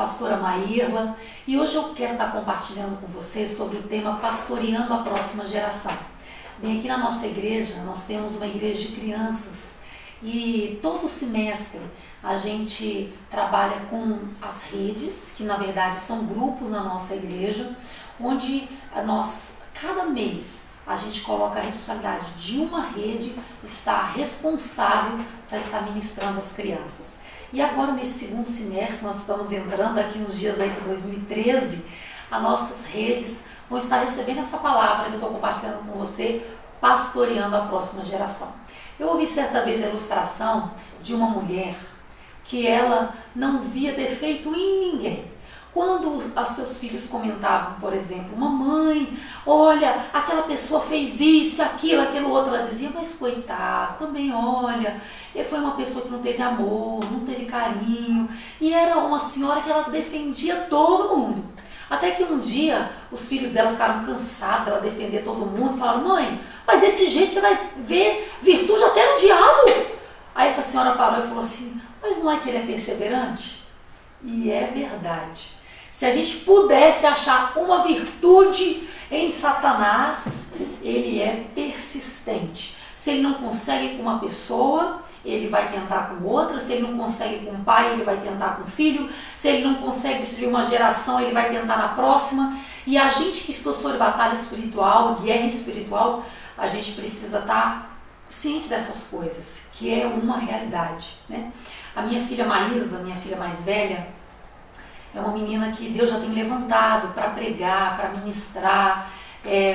pastora Maírla e hoje eu quero estar compartilhando com vocês sobre o tema Pastoreando a Próxima Geração. Bem, aqui na nossa igreja, nós temos uma igreja de crianças e todo semestre a gente trabalha com as redes, que na verdade são grupos na nossa igreja, onde cada mês, a gente coloca a responsabilidade de uma rede estar responsável para estar ministrando as crianças. E agora, nesse segundo semestre, nós estamos entrando aqui nos dias aí de 2013, as nossas redes vão estar recebendo essa palavra que eu estou compartilhando com você, pastoreando a próxima geração. Eu ouvi certa vez a ilustração de uma mulher que ela não via defeito em ninguém. Quando os seus filhos comentavam, por exemplo, mamãe, olha, aquela pessoa fez isso, aquilo outro, ela dizia, mas coitado, também olha, ele foi uma pessoa que não teve amor, não teve carinho, e era uma senhora que ela defendia todo mundo. Até que um dia os filhos dela ficaram cansados dela defender todo mundo, falaram, mãe, mas desse jeito você vai ver virtude até no diabo. Aí essa senhora parou e falou assim, mas não é que ele é perseverante? E é verdade. Se a gente pudesse achar uma virtude em Satanás, ele é persistente. Se ele não consegue com uma pessoa, ele vai tentar com outra. Se ele não consegue com o pai, ele vai tentar com o filho. Se ele não consegue destruir uma geração, ele vai tentar na próxima. E a gente que estudou sobre batalha espiritual, guerra espiritual, a gente precisa estar ciente dessas coisas, que é uma realidade, né? A minha filha Maísa, minha filha mais velha, é uma menina que Deus já tem levantado para pregar, para ministrar.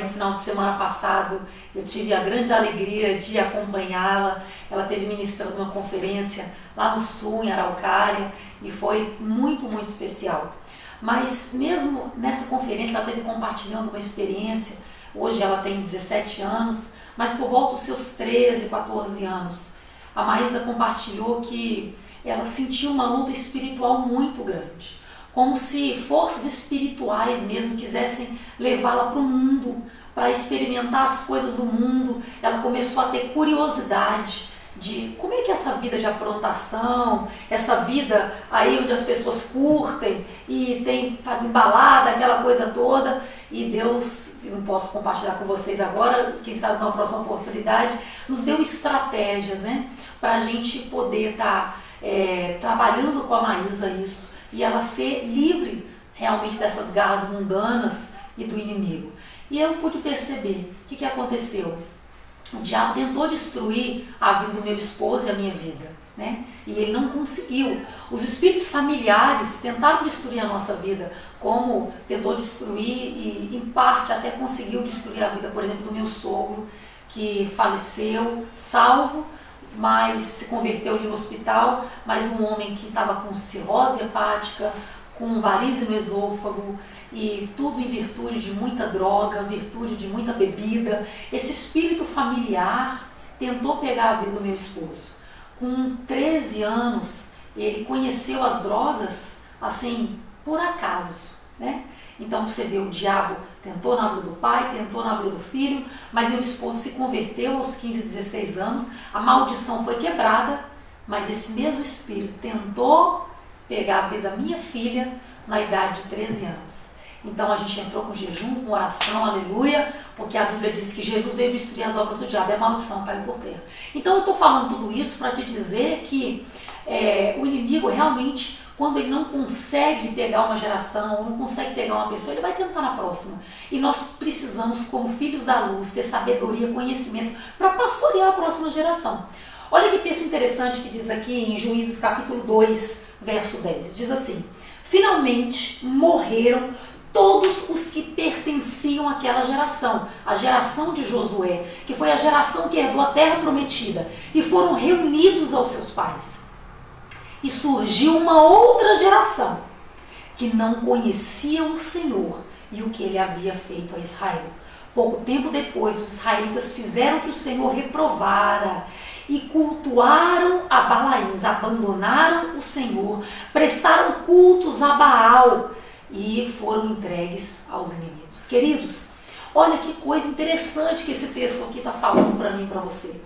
No final de semana passado eu tive a grande alegria de acompanhá-la. Ela esteve ministrando uma conferência lá no sul, em Araucária, e foi muito, muito especial. Mas mesmo nessa conferência ela esteve compartilhando uma experiência. Hoje ela tem 17 anos, mas por volta dos seus 13, 14 anos, a Maísa compartilhou que ela sentiu uma luta espiritual muito grande. Como se forças espirituais mesmo quisessem levá-la para o mundo, para experimentar as coisas do mundo. Ela começou a ter curiosidade de como é que é essa vida de aprontação, essa vida aí onde as pessoas curtem e fazem balada, aquela coisa toda. E Deus, eu não posso compartilhar com vocês agora, quem sabe numa próxima oportunidade, nos deu estratégias, né, para a gente poder estar trabalhando com a Maísa isso. E ela ser livre realmente dessas garras mundanas e do inimigo. E eu pude perceber o que aconteceu. O diabo tentou destruir a vida do meu esposo e a minha vida, né? E ele não conseguiu. Os espíritos familiares tentaram destruir a nossa vida, como tentou destruir e em parte até conseguiu destruir a vida, por exemplo, do meu sogro, que faleceu, salvo, mas se converteu ali no hospital, mas um homem que estava com cirrose hepática, com varize no esôfago, e tudo em virtude de muita droga, virtude de muita bebida. Esse espírito familiar tentou pegar a vida do meu esposo. Com 13 anos, ele conheceu as drogas, assim, por acaso, né? Então você vê, o diabo tentou na vida do pai, tentou na vida do filho, mas meu esposo se converteu aos 15, 16 anos, a maldição foi quebrada, mas esse mesmo espírito tentou pegar a vida da minha filha na idade de 13 anos. Então a gente entrou com jejum, com oração, aleluia, porque a Bíblia diz que Jesus veio destruir as obras do diabo e a maldição caiu por terra. Então eu estou falando tudo isso para te dizer que o inimigo realmente, quando ele não consegue pegar uma geração, não consegue pegar uma pessoa, ele vai tentar na próxima. E nós precisamos, como filhos da luz, ter sabedoria, conhecimento para pastorear a próxima geração. Olha que texto interessante que diz aqui em Juízes capítulo 2, verso 10. Diz assim: finalmente morreram todos os que pertenciam àquela geração, a geração de Josué, que foi a geração que herdou a terra prometida, e foram reunidos aos seus pais. E surgiu uma outra geração que não conhecia o Senhor e o que ele havia feito a Israel. Pouco tempo depois, os israelitas fizeram o que o Senhor reprovara e cultuaram a Balaíns, abandonaram o Senhor, prestaram cultos a Baal e foram entregues aos inimigos. Queridos, olha que coisa interessante que esse texto aqui está falando para mim e para você.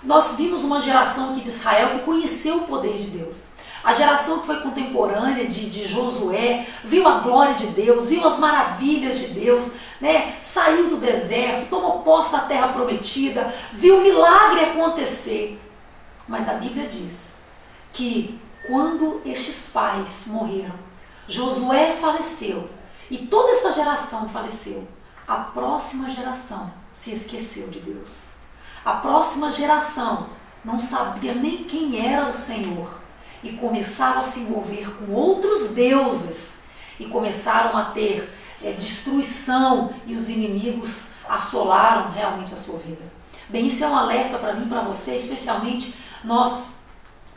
Nós vimos uma geração aqui de Israel que conheceu o poder de Deus. A geração que foi contemporânea de Josué, viu a glória de Deus, viu as maravilhas de Deus, né? Saiu do deserto, tomou posse da terra prometida, viu o milagre acontecer. Mas a Bíblia diz que quando estes pais morreram, Josué faleceu e toda essa geração faleceu, a próxima geração se esqueceu de Deus. A próxima geração não sabia nem quem era o Senhor e começaram a se envolver com outros deuses e começaram a ter destruição e os inimigos assolaram realmente a sua vida. Bem, isso é um alerta para mim, para você, especialmente nós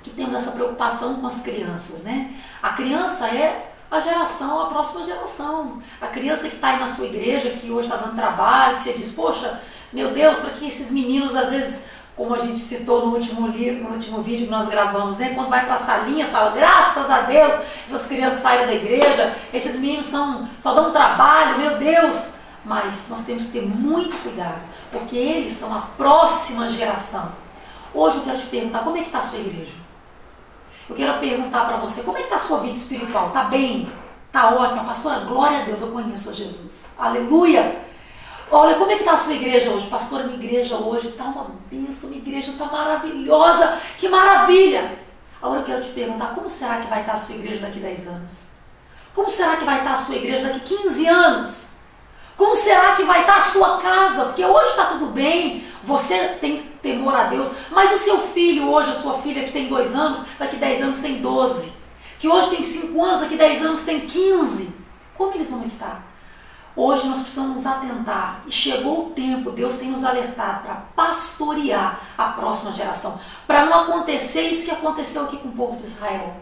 que temos essa preocupação com as crianças, né? A criança é a geração, a próxima geração. A criança que está aí na sua igreja, que hoje está dando trabalho, que você diz, poxa, meu Deus, para que esses meninos, às vezes, como a gente citou no último vídeo que nós gravamos, né? Quando vai para a salinha, fala, graças a Deus, essas crianças saíram da igreja, esses meninos só dão trabalho, meu Deus. Mas nós temos que ter muito cuidado, porque eles são a próxima geração. Hoje eu quero te perguntar, como é que está a sua igreja? Eu quero perguntar para você, como é que está a sua vida espiritual? Está bem? Está ótima? Pastora, glória a Deus, eu conheço a Jesus. Aleluia! Olha, como é que está a sua igreja hoje? Pastora, minha igreja hoje está uma bênção, minha igreja está maravilhosa, que maravilha! Agora eu quero te perguntar, como será que vai estar a sua igreja daqui a 10 anos? Como será que vai estar a sua igreja daqui a 15 anos? Como será que vai estar a sua casa? Porque hoje está tudo bem, você tem temor a Deus, mas o seu filho hoje, a sua filha que tem 2 anos, daqui a 10 anos tem 12, que hoje tem 5 anos, daqui a 10 anos tem 15, como eles vão estar? Hoje nós precisamos nos atentar e chegou o tempo, Deus tem nos alertado para pastorear a próxima geração, para não acontecer isso que aconteceu aqui com o povo de Israel,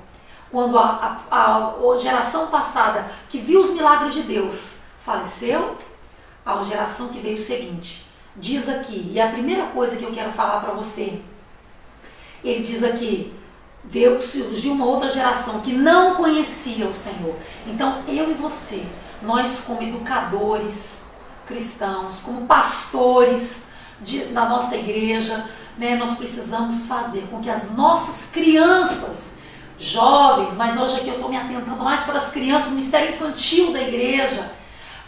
quando a geração passada que viu os milagres de Deus faleceu, a geração que veio seguinte, diz aqui, e a primeira coisa que eu quero falar para você, ele diz aqui, surgiu uma outra geração que não conhecia o Senhor. Então eu e você, nós como educadores cristãos, como pastores na nossa igreja, né, nós precisamos fazer com que as nossas crianças, jovens, mas hoje aqui eu estou me atentando mais para as crianças do ministério infantil da igreja,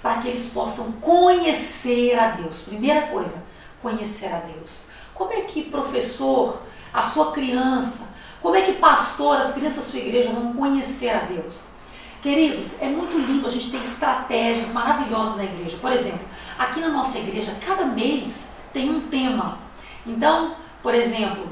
para que eles possam conhecer a Deus. Primeira coisa, conhecer a Deus. Como é que professor, a sua criança, como é que pastor, as crianças da sua igreja vão conhecer a Deus? Queridos, é muito lindo a gente ter estratégias maravilhosas na igreja. Por exemplo, aqui na nossa igreja, cada mês tem um tema. Então, por exemplo,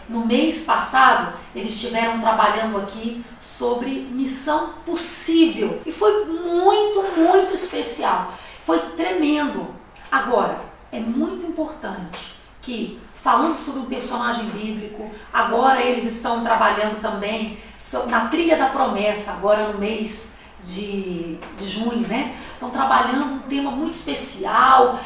no mês passado, eles estiveram trabalhando aqui sobre missão possível. E foi muito, muito especial. Foi tremendo. Agora, é muito importante que, falando sobre um personagem bíblico, agora eles estão trabalhando também na trilha da promessa, agora no mês de junho, né? Estão trabalhando um tema muito especial,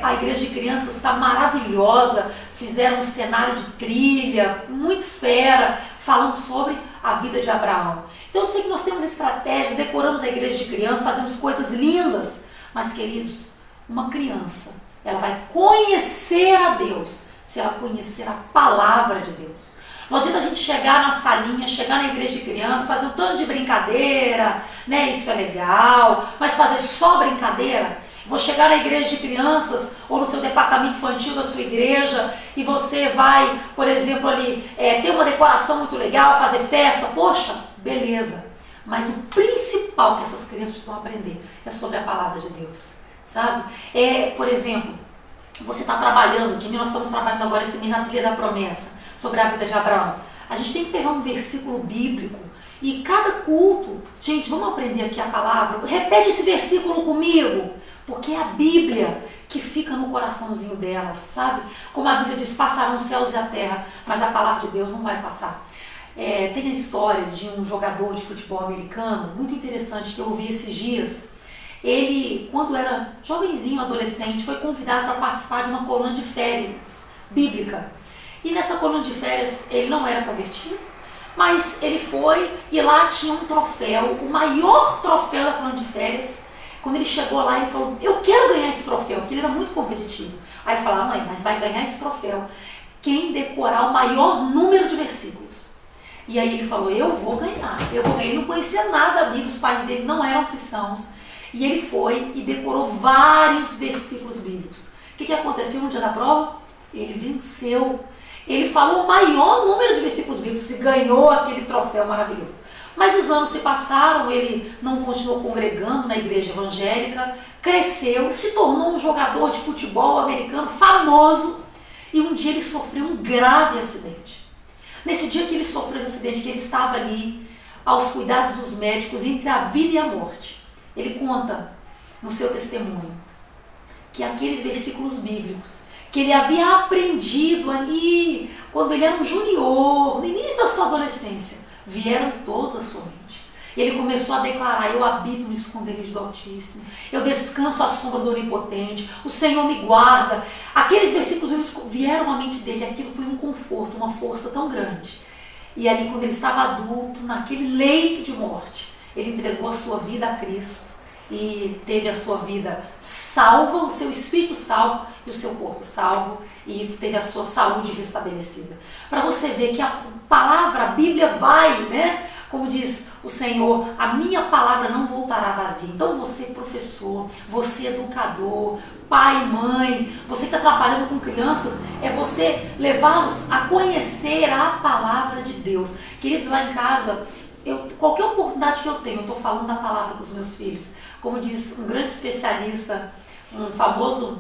a igreja de crianças está maravilhosa, fizeram um cenário de trilha, muito fera, falando sobre a vida de Abraão. Então eu sei que nós temos estratégias, decoramos a igreja de crianças, fazemos coisas lindas, mas queridos, uma criança, ela vai conhecer a Deus se ela conhecer a palavra de Deus. Não adianta a gente chegar na salinha, chegar na igreja de crianças, fazer um tanto de brincadeira, né? Isso é legal, mas fazer só brincadeira. Vou chegar na igreja de crianças ou no seu departamento infantil da sua igreja e você vai, por exemplo, ali ter uma decoração muito legal, fazer festa, poxa, beleza. Mas o principal que essas crianças precisam aprender é sobre a palavra de Deus, sabe? Por exemplo, você está trabalhando, que nós estamos trabalhando agora esse mês na trilha da promessa, sobre a vida de Abraão. A gente tem que pegar um versículo bíblico e cada culto, gente, vamos aprender aqui a palavra, repete esse versículo comigo, porque é a Bíblia que fica no coraçãozinho delas, sabe? Como a Bíblia diz, passarão os céus e a terra, mas a palavra de Deus não vai passar. Tem a história de um jogador de futebol americano, muito interessante, que eu ouvi esses dias. Ele, quando era jovenzinho, adolescente, foi convidado para participar de uma colônia de férias bíblica. E nessa colônia de férias, ele não era convertido, mas ele foi e lá tinha um troféu, o maior troféu da colônia de férias. Quando ele chegou lá, ele falou, eu quero ganhar esse troféu, porque ele era muito competitivo. Aí falaram, mãe, mas vai ganhar esse troféu quem decorar o maior número de versículos. E aí ele falou, eu vou ganhar. Ele não conhecia nada da Bíblia, os pais dele não eram cristãos. E ele foi e decorou vários versículos bíblicos. O que aconteceu no dia da prova? Ele venceu. Ele falou o maior número de versículos bíblicos e ganhou aquele troféu maravilhoso. Mas os anos se passaram, ele não continuou congregando na igreja evangélica, cresceu, se tornou um jogador de futebol americano famoso e um dia ele sofreu um grave acidente. Nesse dia que ele sofreu esse acidente, que ele estava ali aos cuidados dos médicos entre a vida e a morte, ele conta no seu testemunho que aqueles versículos bíblicos que ele havia aprendido ali quando ele era um junior, no início da sua adolescência, vieram todos à sua mente. E ele começou a declarar, eu habito no esconderijo do Altíssimo, eu descanso à sombra do Onipotente, o Senhor me guarda. Aqueles versículos vieram à mente dele, aquilo foi um conforto, uma força tão grande. E ali quando ele estava adulto, naquele leito de morte, ele entregou a sua vida a Cristo e teve a sua vida salva, o seu espírito salvo e o seu corpo salvo, e teve a sua saúde restabelecida. Para você ver que a palavra, a Bíblia vai, né? Como diz o Senhor, a minha palavra não voltará vazia. Então você professor, você educador, pai, mãe, você que está trabalhando com crianças, é você levá-los a conhecer a palavra de Deus. Queridos, lá em casa, qualquer oportunidade que eu tenho, eu estou falando da palavra com os meus filhos. Como diz um grande especialista, um famoso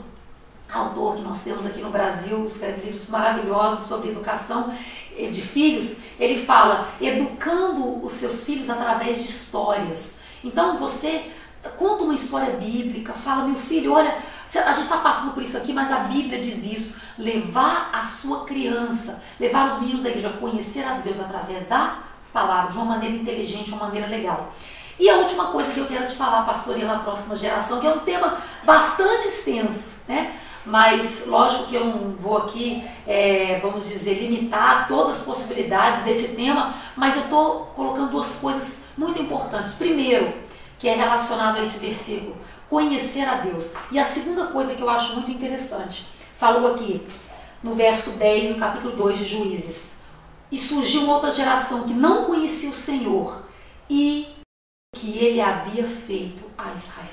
autor que nós temos aqui no Brasil, escreve livros maravilhosos sobre educação de filhos, ele fala, educando os seus filhos através de histórias. Então você conta uma história bíblica, fala, meu filho, olha, a gente está passando por isso aqui, mas a Bíblia diz isso. Levar a sua criança, levar os meninos da igreja a conhecer a Deus através da palavra, de uma maneira inteligente, de uma maneira legal. E a última coisa que eu quero te falar, pastoreando a próxima geração, que é um tema bastante extenso, né? Mas lógico que eu não vou aqui, vamos dizer, limitar todas as possibilidades desse tema, mas eu estou colocando duas coisas muito importantes. Primeiro, que é relacionado a esse versículo, conhecer a Deus. E a segunda coisa que eu acho muito interessante, falou aqui no verso 10 do capítulo 2 de Juízes, e surgiu uma outra geração que não conhecia o Senhor e que ele havia feito a Israel.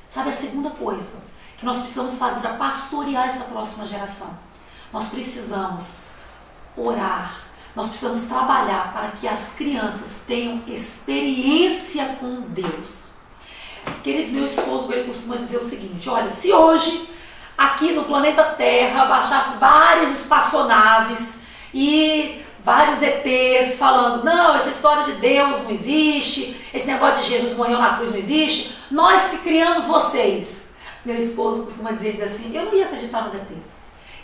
Sabe a segunda coisa que nós precisamos fazer para pastorear essa próxima geração? Nós precisamos orar, nós precisamos trabalhar para que as crianças tenham experiência com Deus. Querido, meu esposo, ele costuma dizer o seguinte, olha, se hoje aqui no planeta Terra baixasse várias espaçonaves e vários ETs falando, não, essa história de Deus não existe, esse negócio de Jesus morreu na cruz não existe, nós que criamos vocês. Meu esposo costuma dizer assim, eu não ia acreditar nos ETs,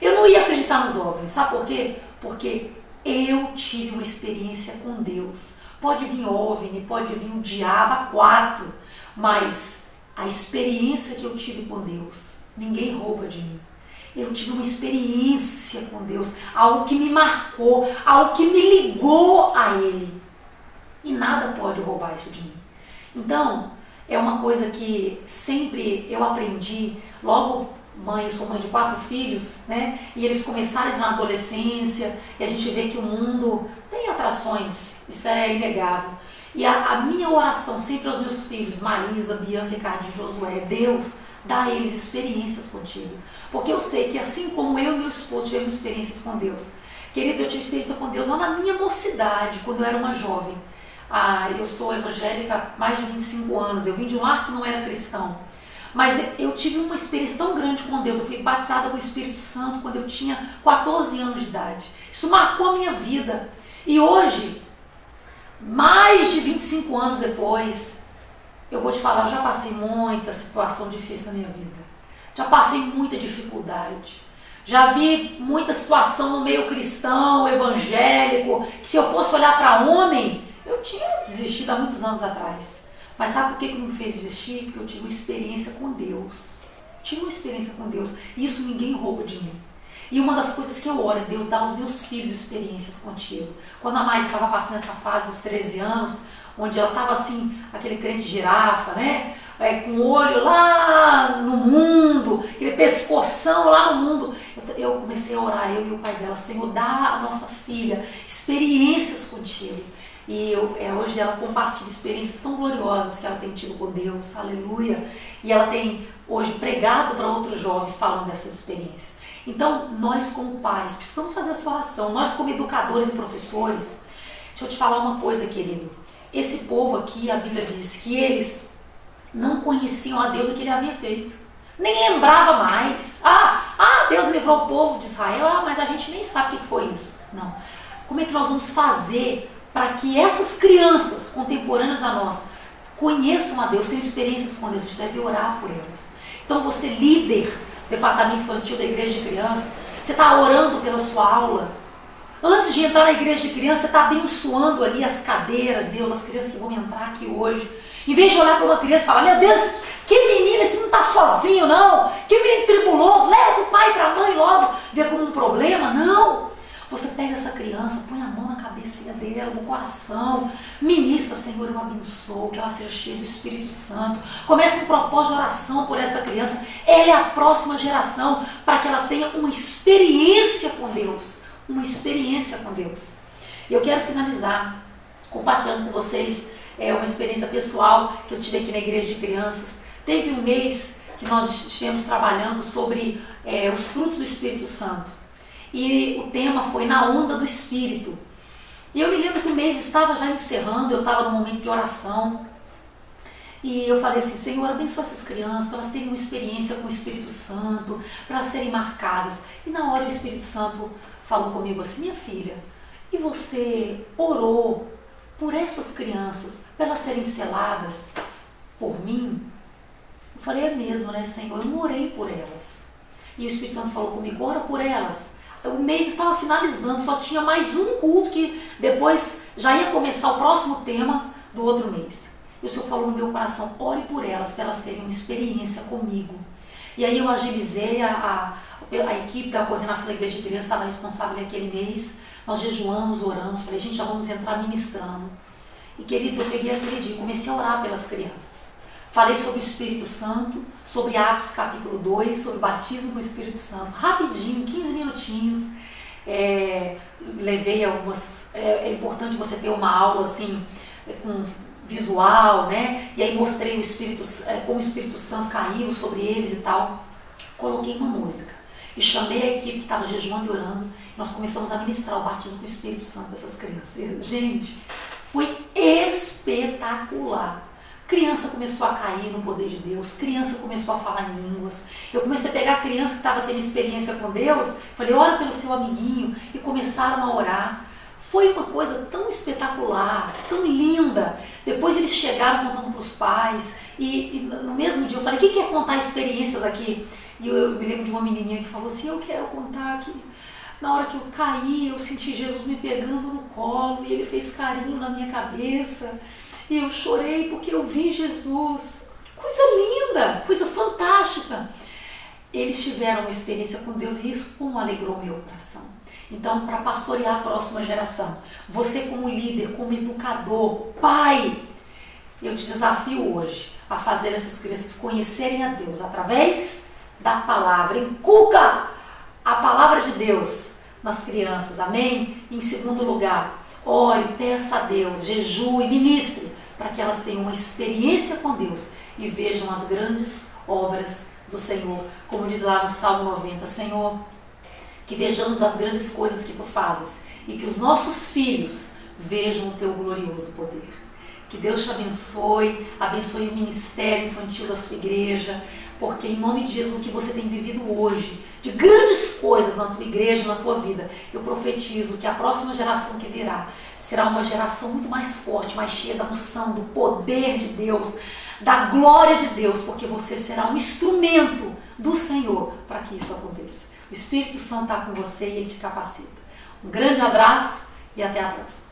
eu não ia acreditar nos OVNIs, sabe por quê? Porque eu tive uma experiência com Deus. Pode vir OVNI, pode vir um diabo a quatro, mas a experiência que eu tive com Deus, ninguém rouba de mim. Eu tive uma experiência com Deus, algo que me marcou, algo que me ligou a Ele. E nada pode roubar isso de mim. Então, é uma coisa que sempre eu aprendi, logo, mãe, eu sou mãe de 4 filhos, né? E eles começaram a entrar na adolescência, e a gente vê que o mundo tem atrações, isso é inegável. E a minha oração sempre aos meus filhos, Marisa, Bianca, Ricardinho, Josué, Deus, dá a eles experiências contigo. Porque eu sei que assim como eu e meu esposo tivemos experiências com Deus, querido, eu tive experiência com Deus lá na minha mocidade, quando eu era uma jovem. Eu sou evangélica há mais de 25 anos, eu vim de um lar que não era cristão. Mas eu tive uma experiência tão grande com Deus, eu fui batizada com o Espírito Santo quando eu tinha 14 anos de idade. Isso marcou a minha vida. E hoje, mais de 25 anos depois, eu vou te falar, eu já passei muita situação difícil na minha vida. Já passei muita dificuldade. Já vi muita situação no meio cristão, evangélico, que se eu fosse olhar para homem, eu tinha desistido há muitos anos atrás. Mas sabe por que me fez desistir? Porque eu tive uma experiência com Deus. Tive uma experiência com Deus. E isso ninguém rouba de mim. E uma das coisas que eu oro é Deus dar aos meus filhos experiências contigo. Quando a Maísa estava passando essa fase dos 13 anos, onde ela estava assim, aquele crente girafa, né? Com o olho lá no mundo, aquele pescoção lá no mundo. Eu comecei a orar, eu e o pai dela, Senhor, dá à nossa filha experiências contigo. E hoje ela compartilha experiências tão gloriosas que ela tem tido com Deus, aleluia. E ela tem hoje pregado para outros jovens falando dessas experiências. Então, nós como pais precisamos fazer essa oração. Nós como educadores e professores, deixa eu te falar uma coisa, querido. Esse povo aqui, a Bíblia diz que eles não conheciam a Deus do que ele havia feito. Nem lembrava mais. Deus livrou o povo de Israel, mas a gente nem sabe o que foi isso. Não. Como é que nós vamos fazer para que essas crianças contemporâneas a nós conheçam a Deus, tenham experiências com Deus? A gente deve orar por elas. Então você, líder, departamento infantil da igreja de crianças, você está orando pela sua aula. Antes de entrar na igreja de criança, você está abençoando ali as cadeiras, Deus, as crianças que vão entrar aqui hoje. Em vez de olhar para uma criança e falar, meu Deus, que menino, esse menino não está sozinho não, que menino tribuloso, leva o pai para a mãe logo, vê como um problema. Não. Você pega essa criança, põe a mão na cabecinha dela, no coração, ministra, Senhor, eu abençoo, que ela seja cheia do Espírito Santo. Comece um propósito de oração por essa criança. Ela é a próxima geração, para que ela tenha uma experiência com Deus. Uma experiência com Deus. E eu quero finalizar compartilhando com vocês uma experiência pessoal que eu tive aqui na igreja de crianças. Teve um mês que nós estivemos trabalhando sobre os frutos do Espírito Santo. E o tema foi Na Onda do Espírito. E eu me lembro que o mês estava já encerrando, eu estava no momento de oração. E eu falei assim, Senhor, abençoa essas crianças, para elas terem uma experiência com o Espírito Santo, para elas serem marcadas. E na hora o Espírito Santo falou comigo assim, minha filha, e você orou por essas crianças, para elas serem seladas por mim? Eu falei, é mesmo, né, Senhor? Eu não orei por elas. E o Espírito Santo falou comigo, ora por elas. O mês estava finalizando, só tinha mais um culto que depois já ia começar o próximo tema do outro mês. E o Senhor falou no meu coração, ore por elas, para elas terem uma experiência comigo. E aí eu agilizei, a equipe da coordenação da igreja de crianças estava responsável naquele mês. Nós jejuamos, oramos, falei, gente, já vamos entrar ministrando. E queridos, eu peguei aquele dia, comecei a orar pelas crianças. Falei sobre o Espírito Santo, sobre Atos capítulo 2, sobre o batismo com o Espírito Santo. Rapidinho, 15 minutinhos. Levei algumas... É importante você ter uma aula assim, com visual, né? E aí mostrei o Espírito, como o Espírito Santo caiu sobre eles e tal. Coloquei uma música. E chamei a equipe que estava jejuando e orando. E nós começamos a ministrar o batismo com o Espírito Santo dessas crianças. E, gente, foi espetacular. Criança começou a cair no poder de Deus, criança começou a falar em línguas. Eu comecei a pegar a criança que estava tendo experiência com Deus, falei, ora pelo seu amiguinho, e começaram a orar. Foi uma coisa tão espetacular, tão linda. Depois eles chegaram contando para os pais, e no mesmo dia eu falei, quem quer contar experiências aqui? E eu me lembro de uma menininha que falou assim, eu quero contar que na hora que eu caí, eu senti Jesus me pegando no colo, e ele fez carinho na minha cabeça. E eu chorei porque eu vi Jesus. Que coisa linda, coisa fantástica. Eles tiveram uma experiência com Deus e isso como alegrou meu coração. Então, para pastorear a próxima geração, você como líder, como educador, pai, eu te desafio hoje a fazer essas crianças conhecerem a Deus através da palavra. Inculca a palavra de Deus nas crianças, amém? Em segundo lugar, ore, peça a Deus, jejue, ministre, para que elas tenham uma experiência com Deus e vejam as grandes obras do Senhor. Como diz lá no Salmo 90, Senhor, que vejamos as grandes coisas que Tu fazes e que os nossos filhos vejam o Teu glorioso poder. Que Deus te abençoe, abençoe o ministério infantil da sua igreja, porque em nome de Jesus, o que você tem vivido hoje, de grandes coisas na tua igreja, na tua vida, eu profetizo que a próxima geração que virá será uma geração muito mais forte, mais cheia da unção, do poder de Deus, da glória de Deus, porque você será um instrumento do Senhor para que isso aconteça. O Espírito Santo está com você e Ele te capacita. Um grande abraço e até a próxima.